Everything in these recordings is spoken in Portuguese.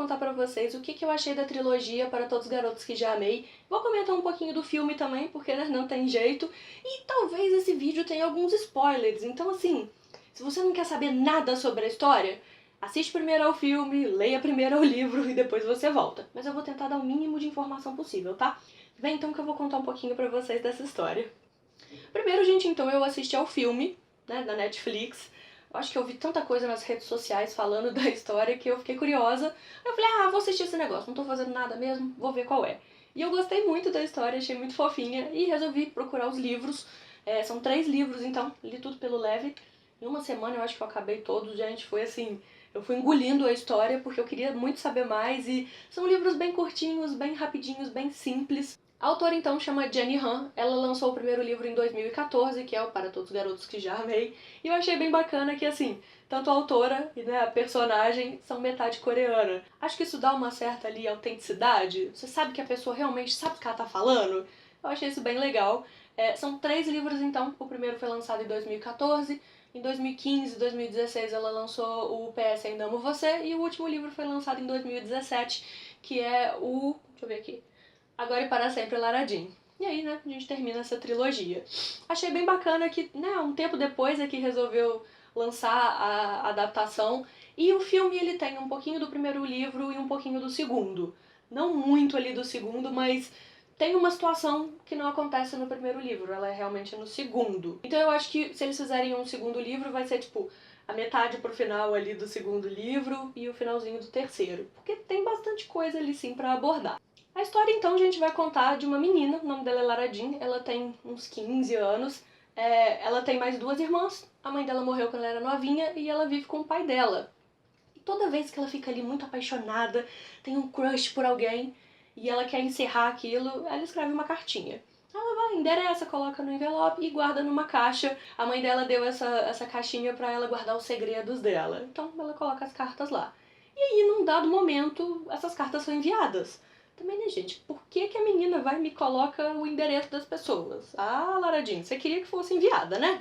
contar pra vocês o que eu achei da trilogia Para Todos os Garotos que Já Amei. Vou comentar um pouquinho do filme também, porque né, não tem jeito. E talvez esse vídeo tenha alguns spoilers, então assim, se você não quer saber nada sobre a história, assiste primeiro ao filme, leia primeiro ao livro e depois você volta. Mas eu vou tentar dar o mínimo de informação possível, tá? Vem então que eu vou contar um pouquinho pra vocês dessa história. Primeiro, gente, então eu assisti ao filme, né, da Netflix. Eu acho que eu vi tanta coisa nas redes sociais falando da história que eu fiquei curiosa. Eu falei, vou assistir esse negócio, não tô fazendo nada mesmo, vou ver qual é. E eu gostei muito da história, achei muito fofinha e resolvi procurar os livros. São 3 livros, então, li tudo pelo leve. Em uma semana eu acho que eu acabei todos, gente, foi assim... Eu fui engolindo a história porque eu queria muito saber mais e são livros bem curtinhos, bem rapidinhos, bem simples. A autora, então, chama Jenny Han. Ela lançou o primeiro livro em 2014, que é o Para Todos os Garotos que Já Amei. E eu achei bem bacana que, assim, tanto a autora e né, a personagem são metade coreana. Acho que isso dá uma certa ali autenticidade. Você sabe que a pessoa realmente sabe o que ela tá falando. Eu achei isso bem legal. São 3 livros, então. O primeiro foi lançado em 2014. Em 2015 e 2016 ela lançou o PS Ainda Amo Você. E o último livro foi lançado em 2017, que é o... deixa eu ver aqui... Agora e Para Sempre, Lara Jean. E aí, né, a gente termina essa trilogia. Achei bem bacana que, né, um tempo depois é que resolveu lançar a adaptação. E o filme, ele tem um pouquinho do primeiro livro e um pouquinho do segundo. Não muito ali do segundo, mas tem uma situação que não acontece no primeiro livro, ela é realmente no segundo. Então eu acho que se eles fizerem um segundo livro, vai ser tipo a metade pro final ali do segundo livro e o finalzinho do terceiro. Porque tem bastante coisa ali sim pra abordar. A história, então, a gente vai contar de uma menina, o nome dela é Lara Jean, ela tem uns 15 anos, ela tem mais 2 irmãs, a mãe dela morreu quando ela era novinha e ela vive com o pai dela. E toda vez que ela fica ali muito apaixonada, tem um crush por alguém e ela quer encerrar aquilo, ela escreve uma cartinha. Ela vai, endereça, coloca no envelope e guarda numa caixa. A mãe dela deu essa caixinha pra ela guardar os segredos dela, então ela coloca as cartas lá. E aí, num dado momento, essas cartas são enviadas. Também, né, gente, por que a menina vai e me coloca o endereço das pessoas? Lara Jean, você queria que fosse enviada, né?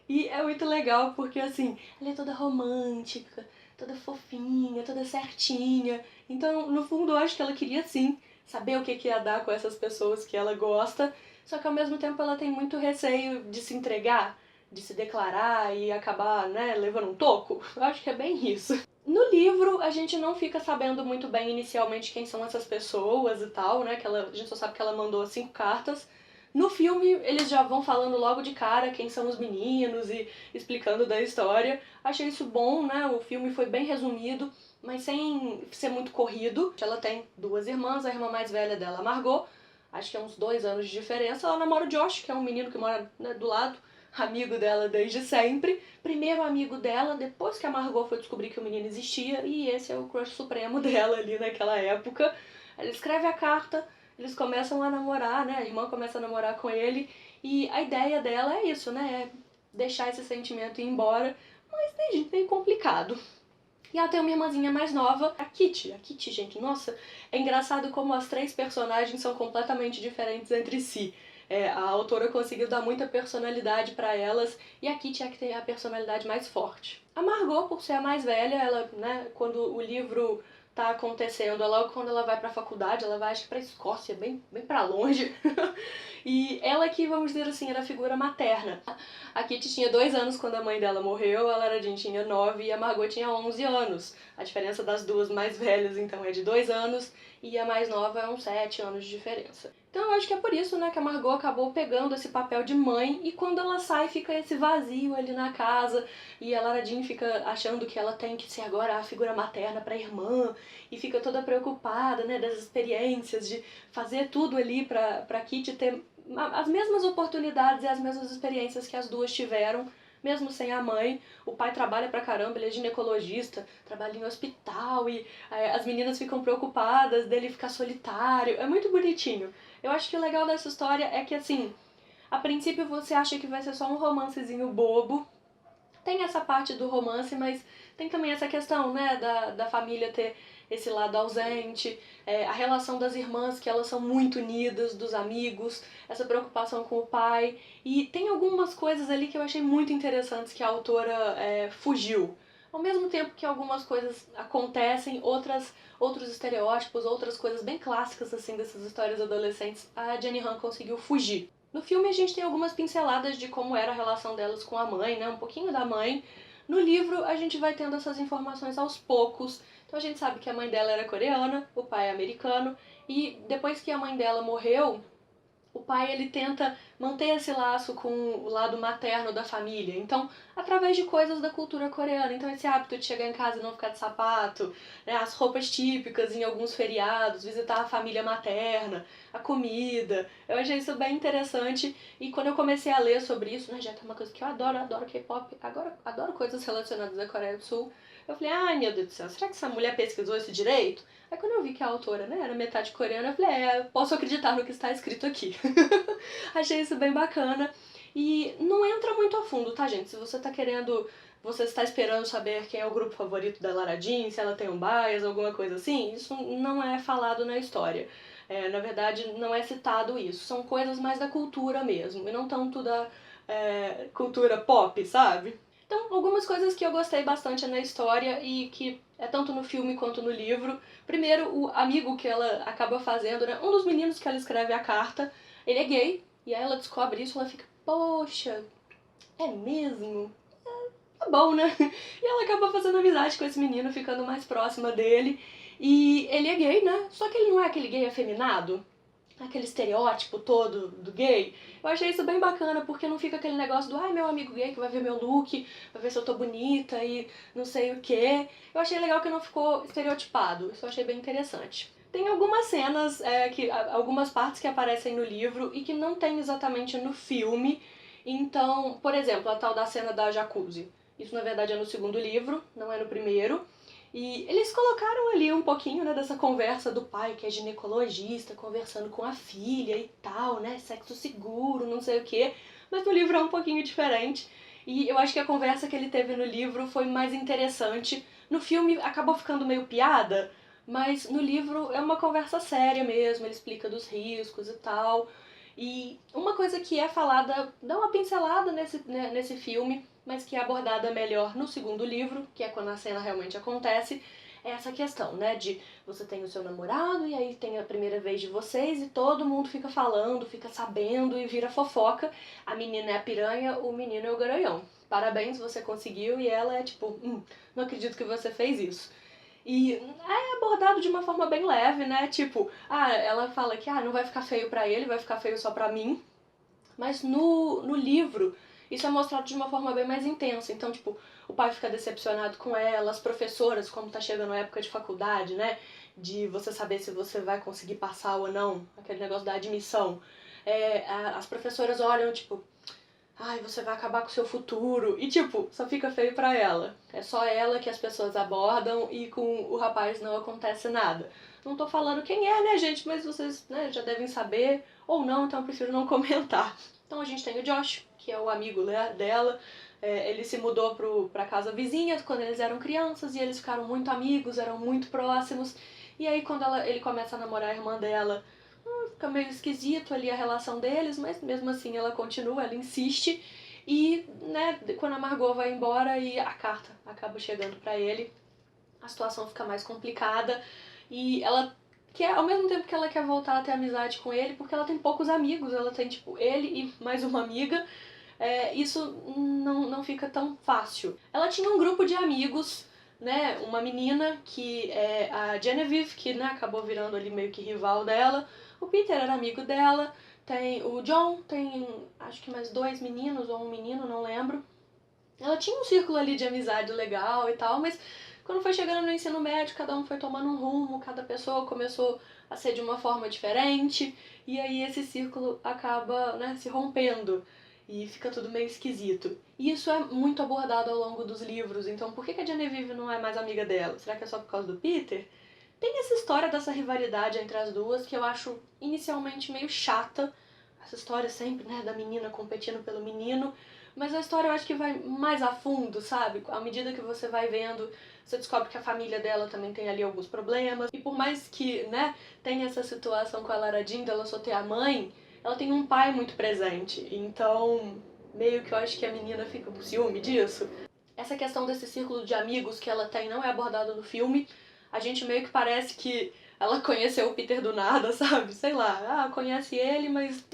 E é muito legal porque, assim, ela é toda romântica, toda fofinha, toda certinha. Então, no fundo, eu acho que ela queria, sim, saber o que ia dar com essas pessoas que ela gosta, só que ao mesmo tempo ela tem muito receio de se entregar, de se declarar e acabar, né, levando um toco. Eu acho que é bem isso. No livro, a gente não fica sabendo muito bem inicialmente quem são essas pessoas e tal, né? A gente só sabe que ela mandou 5 cartas. No filme, eles já vão falando logo de cara quem são os meninos e explicando da história. Achei isso bom, né? O filme foi bem resumido, mas sem ser muito corrido. Ela tem 2 irmãs, a irmã mais velha dela, a Margot, acho que é uns 2 anos de diferença. Ela namora o Josh, que é um menino que mora, né, do lado, amigo dela desde sempre. Primeiro amigo dela, depois que a Margot foi descobrir que o menino existia, e esse é o crush supremo dela ali naquela época. Ela escreve a carta, eles começam a namorar, né? A irmã começa a namorar com ele, e a ideia dela é isso, né? É deixar esse sentimento ir embora, mas tem gente meio complicado. E ela tem uma irmãzinha mais nova, a Kitty. A Kitty, gente, nossa, é engraçado como as 3 personagens são completamente diferentes entre si. A autora conseguiu dar muita personalidade pra elas e a Kitty é a que tem a personalidade mais forte. A Margot, por ser a mais velha, ela, né, quando o livro tá acontecendo, logo quando ela vai pra faculdade, ela vai, acho que pra Escócia, bem pra longe. E ela que, vamos dizer assim, era a figura materna. A Kitty tinha 2 anos quando a mãe dela morreu, a Lara Jean tinha 9 e a Margot tinha 11 anos. A diferença das duas mais velhas, então, é de 2 anos e a mais nova é uns 7 anos de diferença. Então eu acho que é por isso, né, que a Margot acabou pegando esse papel de mãe e quando ela sai fica esse vazio ali na casa e a Lara Jean fica achando que ela tem que ser agora a figura materna pra irmã e fica toda preocupada, né, das experiências, de fazer tudo ali pra Kitty ter as mesmas oportunidades e as mesmas experiências que as duas tiveram, mesmo sem a mãe. O pai trabalha pra caramba, ele é ginecologista, trabalha em hospital e as meninas ficam preocupadas dele ficar solitário. É muito bonitinho. Eu acho que o legal dessa história é que, assim, a princípio você acha que vai ser só um romancezinho bobo. Tem essa parte do romance, mas tem também essa questão, né, da família ter esse lado ausente, a relação das irmãs, que elas são muito unidas, dos amigos, essa preocupação com o pai. E tem algumas coisas ali que eu achei muito interessantes que a autora fugiu. Ao mesmo tempo que algumas coisas acontecem, outros estereótipos, outras coisas bem clássicas assim dessas histórias adolescentes, a Jenny Han conseguiu fugir. No filme a gente tem algumas pinceladas de como era a relação delas com a mãe, né? Um pouquinho da mãe. No livro a gente vai tendo essas informações aos poucos. Então a gente sabe que a mãe dela era coreana, o pai é americano, e depois que a mãe dela morreu, o pai ele tenta manter esse laço com o lado materno da família. Então, através de coisas da cultura coreana. Então, esse hábito de chegar em casa e não ficar de sapato, né, as roupas típicas em alguns feriados, visitar a família materna, a comida. Eu achei isso bem interessante. E quando eu comecei a ler sobre isso, né, já que é uma coisa que eu adoro K-pop, agora adoro coisas relacionadas à Coreia do Sul. Eu falei, ai meu Deus do céu, será que essa mulher pesquisou isso direito? Aí quando eu vi que a autora, né, era metade coreana, eu falei, posso acreditar no que está escrito aqui. Achei isso bem bacana. E não entra muito a fundo, tá, gente? Se você tá querendo, você está esperando saber quem é o grupo favorito da Lara Jean, se ela tem um bias, alguma coisa assim, isso não é falado na história. Na verdade, não é citado isso. São coisas mais da cultura mesmo, e não tanto da cultura pop, sabe? Então, algumas coisas que eu gostei bastante na história e que é tanto no filme quanto no livro. Primeiro, o amigo que ela acaba fazendo, né? Um dos meninos que ela escreve a carta, ele é gay, e aí ela descobre isso e ela fica, poxa, é mesmo? Tá bom, né? E ela acaba fazendo amizade com esse menino, ficando mais próxima dele. E ele é gay, né? Só que ele não é aquele gay afeminado, aquele estereótipo todo do gay. Eu achei isso bem bacana, porque não fica aquele negócio do ai, meu amigo gay que vai ver meu look, vai ver se eu tô bonita e não sei o quê. Eu achei legal que não ficou estereotipado, isso eu achei bem interessante. Tem algumas cenas, algumas partes que aparecem no livro e que não tem exatamente no filme. Então, por exemplo, a tal da cena da jacuzzi. Isso na verdade é no segundo livro, não é no primeiro. E eles colocaram ali um pouquinho, né, dessa conversa do pai, que é ginecologista, conversando com a filha e tal, né, sexo seguro, não sei o quê. Mas no livro é um pouquinho diferente. E eu acho que a conversa que ele teve no livro foi mais interessante. No filme acabou ficando meio piada, mas no livro é uma conversa séria mesmo, ele explica dos riscos e tal. E uma coisa que é falada, dá uma pincelada nesse filme, mas que é abordada melhor no segundo livro, que é quando a cena realmente acontece, é essa questão, né, de você tem o seu namorado e aí tem a primeira vez de vocês e todo mundo fica falando, fica sabendo e vira fofoca. A menina é a piranha, o menino é o garanhão. Parabéns, você conseguiu, e ela é tipo, não acredito que você fez isso. E é abordado de uma forma bem leve, né? Tipo, ela fala que não vai ficar feio pra ele, vai ficar feio só pra mim. Mas no livro, isso é mostrado de uma forma bem mais intensa. Então, tipo, o pai fica decepcionado com ela, as professoras, como tá chegando a época de faculdade, né? De você saber se você vai conseguir passar ou não, aquele negócio da admissão. As professoras olham, tipo, ai, você vai acabar com o seu futuro. E, tipo, só fica feio pra ela. É só ela que as pessoas abordam e com o rapaz não acontece nada. Não tô falando quem é, né, gente? Mas vocês, né, já devem saber ou não, então eu prefiro não comentar. Então a gente tem o Josh, que é o amigo dela. Ele se mudou pra casa vizinha quando eles eram crianças e eles ficaram muito amigos, eram muito próximos. E aí quando ele começa a namorar a irmã dela, fica meio esquisito ali a relação deles, mas mesmo assim ela continua, ela insiste. E, né, quando a Margot vai embora e a carta acaba chegando pra ele, a situação fica mais complicada e ela quer, ao mesmo tempo que ela quer voltar a ter amizade com ele, porque ela tem poucos amigos, ela tem, tipo, ele e mais uma amiga, isso não fica tão fácil. Ela tinha um grupo de amigos, né, uma menina que é a Genevieve, que, né, acabou virando ali meio que rival dela, o Peter era amigo dela, tem o John, tem acho que mais 2 meninos ou um menino, não lembro. Ela tinha um círculo ali de amizade legal e tal, mas quando foi chegando no ensino médio, cada um foi tomando um rumo, cada pessoa começou a ser de uma forma diferente, e aí esse círculo acaba, né, se rompendo e fica tudo meio esquisito. E isso é muito abordado ao longo dos livros, então por que a Genevieve não é mais amiga dela? Será que é só por causa do Peter? Tem essa história dessa rivalidade entre as duas que eu acho inicialmente meio chata. Essa história sempre, né, da menina competindo pelo menino. Mas a história eu acho que vai mais a fundo, sabe? À medida que você vai vendo, você descobre que a família dela também tem ali alguns problemas. E por mais que, né, tenha essa situação com a Lara Jean dela só ter a mãe, ela tem um pai muito presente. Então, meio que eu acho que a menina fica com ciúme disso. Essa questão desse círculo de amigos que ela tem não é abordada no filme. A gente meio que parece que ela conheceu o Peter do nada, sabe? Sei lá, conhece ele, mas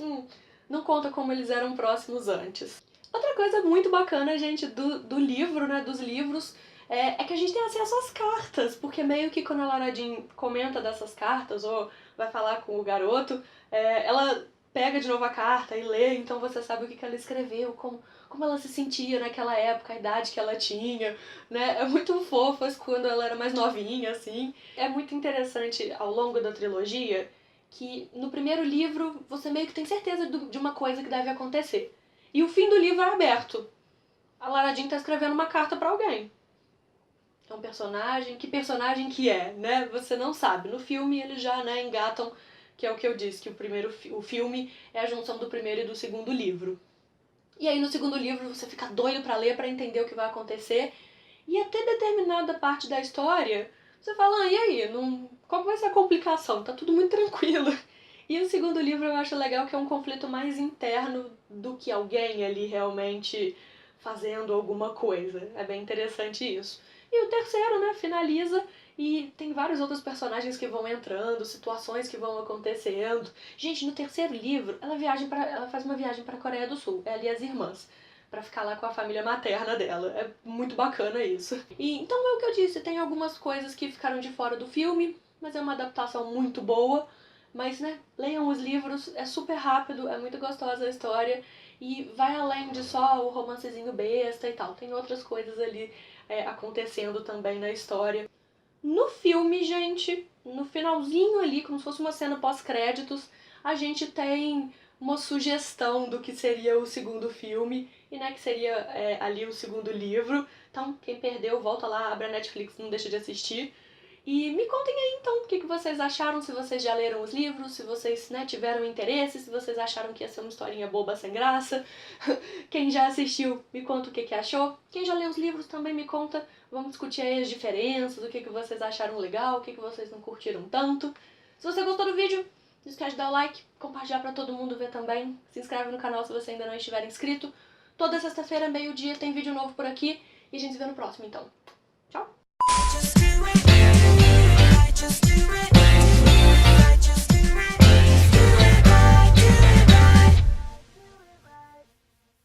não conta como eles eram próximos antes. Outra coisa muito bacana, gente, do livro, né, dos livros, é que a gente tem acesso às cartas, porque meio que quando a Lara Jean comenta dessas cartas, ou vai falar com o garoto, ela pega de novo a carta e lê, então você sabe o que ela escreveu, como ela se sentia naquela época, a idade que ela tinha, né? É muito fofas quando ela era mais novinha, assim. É muito interessante ao longo da trilogia que no primeiro livro você meio que tem certeza de uma coisa que deve acontecer. E o fim do livro é aberto. A Lara Jean tá escrevendo uma carta pra alguém. É um personagem, que personagem que é, né? Você não sabe. No filme eles já, né, engatam, que é o que eu disse, que o filme é a junção do primeiro e do segundo livro. E aí no segundo livro você fica doido pra ler, pra entender o que vai acontecer. E até determinada parte da história, você fala, e aí, qual vai ser a complicação? Tá tudo muito tranquilo. E o segundo livro eu acho legal que é um conflito mais interno do que alguém ali realmente fazendo alguma coisa. É bem interessante isso. E o terceiro, né, finaliza e tem vários outros personagens que vão entrando, situações que vão acontecendo. Gente, no terceiro livro, ela faz uma viagem pra Coreia do Sul, ela e as irmãs, pra ficar lá com a família materna dela. É muito bacana isso. E então é o que eu disse, tem algumas coisas que ficaram de fora do filme, mas é uma adaptação muito boa. Mas, né, leiam os livros, é super rápido, é muito gostosa a história e vai além de só o romancezinho besta e tal. Tem outras coisas ali acontecendo também na história. No filme, gente, no finalzinho ali, como se fosse uma cena pós-créditos, a gente tem uma sugestão do que seria o segundo filme e, né, que seria ali o segundo livro. Então, quem perdeu, volta lá, abre a Netflix, não deixa de assistir. E me contem aí então o que vocês acharam, se vocês já leram os livros, se vocês, né, tiveram interesse, se vocês acharam que ia ser uma historinha boba sem graça. Quem já assistiu, me conta o que achou. Quem já leu os livros também me conta. Vamos discutir aí as diferenças, o que vocês acharam legal, o que vocês não curtiram tanto. Se você gostou do vídeo, não esquece de dar o like, compartilhar pra todo mundo ver também. Se inscreve no canal se você ainda não estiver inscrito. Toda sexta-feira, meio-dia, tem vídeo novo por aqui. E a gente se vê no próximo, então. Tchau! Just do it.